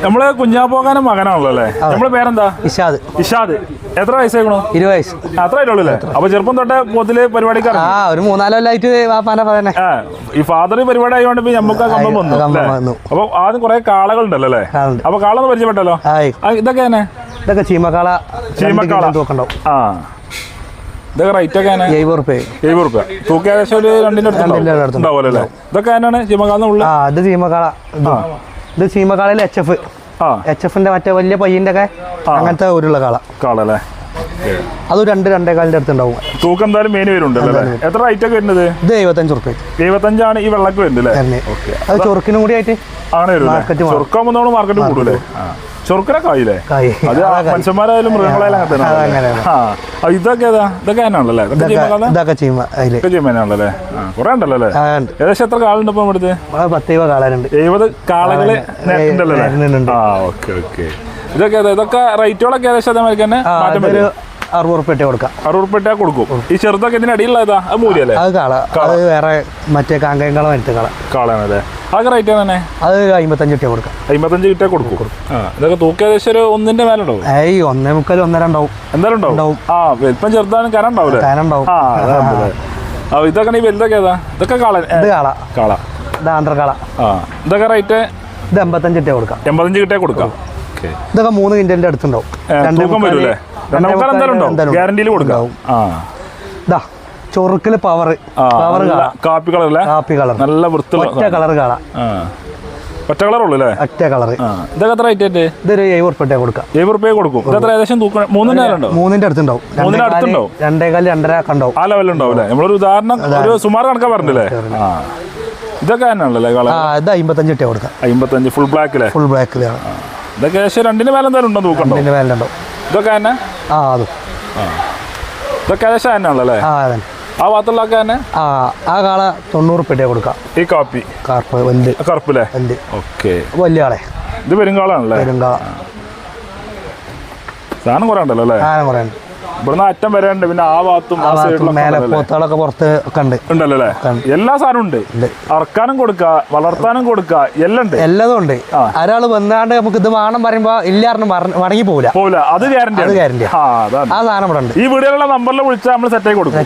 നമ്മള് കുഞ്ഞാപ്പോകാനും മകനാണല്ലോ അല്ലേ? നമ്മളെ പേരെന്താ? ഇഷാദ്. ഇഷാദ്. എത്ര വയസ്സായിക്കണോ? 20 വയസ്സ്. അത്ര ആയിട്ടുള്ളൂ അല്ലേ? അപ്പൊ ചെറുപ്പം തൊട്ടേ പോത്തില് പരിപാടിക്കാർ ഒരു 3-4 കൊല്ലായിട്ട് വാപ്പാനെ ഈ ഫാദർ പരിപാടി ആയതുകൊണ്ട് നമുക്ക് ആ കമ്പം വന്നു. അപ്പൊ ആദ്യം കുറെ കാളകൾ ഉണ്ടല്ലോ അല്ലേ? അപ്പൊ കാളന്ന് പരിചയപ്പെട്ടല്ലോ. ഇതൊക്കെ തന്നെ ഇതൊക്കെ ചീമക്കാള. ആ ഇതൊക്കെ റേറ്റ് ഒക്കെ 70 റുപ്യ തൂക്കി ഏകദേശം ഒരു 2 ഉണ്ടാവുമല്ലോ അല്ലേ? ഇതൊക്കെ തന്നെയാണ് ചീമക്കാള. ഇത് ചീമക്കാള. ഇത് ചീമക്കാളയിൽ HF മറ്റേ വലിയ പയ്യന്റെ ഒക്കെ അങ്ങനത്തെ ഒരുള്ള കാള അല്ലേ? അത് 2-2.25 അടുത്തുണ്ടാവും. തൂക്കം എന്തായാലും മെയിൻ വരുന്നുണ്ട്. എത്ര റേറ്റ് ഒക്കെ വരുന്നത്? ഇത് 75 റുപ്യ. 75 ഈ വെള്ളക്ക് വരുന്നത് അല്ലേ? അത് ചൊറുക്കിനും കൂടി ആയിട്ട് അങ്ങനെ വരും. ചൊറുക്കാകുമ്പോൾ നമ്മൾ മാർക്കറ്റ് കൂടൂലേ? ചൊറുക്കനൊക്കെ ആയില്ലേ? അത് മനുഷ്യന്മാരായാലും മൃഗങ്ങളായാലും അങ്ങനെ. ഇതൊക്കെ ഇതൊക്കെ തന്നെയാണല്ലേ? ചീമനാണല്ലേ? കുറെ ഉണ്ടല്ലോ അല്ലേ? ഏകദേശം എത്ര കാളുണ്ട് ഇപ്പൊ ഇവിടുത്തെ? 10 കാളുണ്ട്. 70 കാളകള് ഉണ്ടല്ലോ. ആ ഓക്കെ ഓക്കെ. ഇതൊക്കെ റേറ്റുകളൊക്കെ ഏകദേശം അതേമാതിരി തന്നെ മാറ്റം വരും. 60 റുപ്യ കൊടുക്കാം. 60 റുപ്യ കൊടുക്കും. ഈ ചെറുതൊക്കെ ഇതിന് അടിയിലുള്ളതാ? അത് മൂല്യല്ലേ? അത് അത് വേറെ മറ്റേ കാങ്കയങ്കാളം എടുത്ത് കാളാണല്ലേ? അതൊക്കെ റേറ്റ് തന്നെ? അത് 55 റുപ്യ കൊടുക്കാം. 55 കിട്ടിയാൽ കൊടുക്കും. ഇതൊക്കെ തൂക്ക ഏകദേശം ഒരു 1.5 മേലുണ്ടാവും. 1.25 1.5 ഉണ്ടാവും. എന്തായാലും ഉണ്ടാവും. ആ വലിപ്പം ചെറുതാണ്. കനം ഉണ്ടാവില്ലേ? ഇതൊക്കെ ഈ വലുതൊക്കെ ഏതാ? ഇതൊക്കെ കാള. ഇത് ആന്ധ്രക്കാള. ഇതൊക്കെ റേറ്റ്? ഇത് 55 റുപ്യ കൊടുക്കാം. 85 കിട്ടിയാൽ കൊടുക്കാം. ഇതൊക്കെ 3 ക്വിന്റലിന്റെ അടുത്തുണ്ടാവും. ഗ്യാരണ്ടിയിൽ കൊടുക്കാം. ചൊറുക്കില് പവർ കാപ്പി കളർ. കാപ്പി കളർ നല്ല വൃത്തിയുള്ള ഒറ്റ കളർ കാള. ഒറ്റ കളറുള്ളൂ അല്ലേ? ഒറ്റ കളർ. ഇതൊക്കെ എത്ര റേറ്റ്? ഇതൊരു 70 റുപ്യ കൊടുക്കാം. 70 റുപ്യ കൊടുക്കും. ഇതെത്ര ഏകദേശം തൂക്കം? 3 അടുത്തുണ്ടാവും. 2.25 ഉണ്ടാവും. ആ ലെവലുണ്ടാവും അല്ലേ? നമ്മളൊരു ഉദാഹരണം ഒരു സുമാർ കണക്കാ പറഞ്ഞില്ലേ? ഇതൊക്കെ തന്നെയാണല്ലേ? ഇത് 55 റുപ്യ കൊടുക്കാം. 55 ഫുൾ ബ്ലാക്കിലെ? ഫുൾ ബ്ലാക്കിലാണ്. ഇതൊക്കെ ഏകദേശം 2 മേലെ എന്തായാലും ഉണ്ടോ? തൂക്കം ഇതൊക്കെ തന്നെ? ഇതൊക്കെ ഏകദേശം തന്നെയാണല്ലേ? ആ ഭാഗത്തുള്ളതൊക്കെ തന്നെ? ആ കാള 90 റുപ്യ കൊടുക്കാം. ഈ കാപ്പി കറുപ്പില്ലേ? ഓക്കെ. വലിയ ആളെ ഇത് പെരുങ്കാളാണല്ലേ? സാധനം കുറെ ഉണ്ടല്ലോ അല്ലേ? ഇവിടുന്ന് അറ്റം വരെയുണ്ട്. പിന്നെ ആ ഭാഗത്തും പോത്തുകളൊക്കെ പുറത്ത് ഉണ്ടല്ലോ അല്ലേ? എല്ലാ സാധനവും ഉണ്ട്. അറക്കാനും കൊടുക്കുക, വളർത്താനും കൊടുക്കുക, എല്ലാം ഉണ്ട്. എല്ലാതും ഉണ്ട്. ഒരാള് വന്നാണ്ട് നമുക്ക് ഇത് വേണം പറയുമ്പോ ഇല്ലായിരുന്നു മടങ്ങി പോകില്ല. അത് ഗ്യാരണ്ടി. ആ സാധനം ഇവിടെ ഉണ്ട്. ഈ വീടുകളുടെ നമ്പറിൽ വിളിച്ചാൽ നമ്മൾ സെറ്റാക്കി കൊടുക്കും.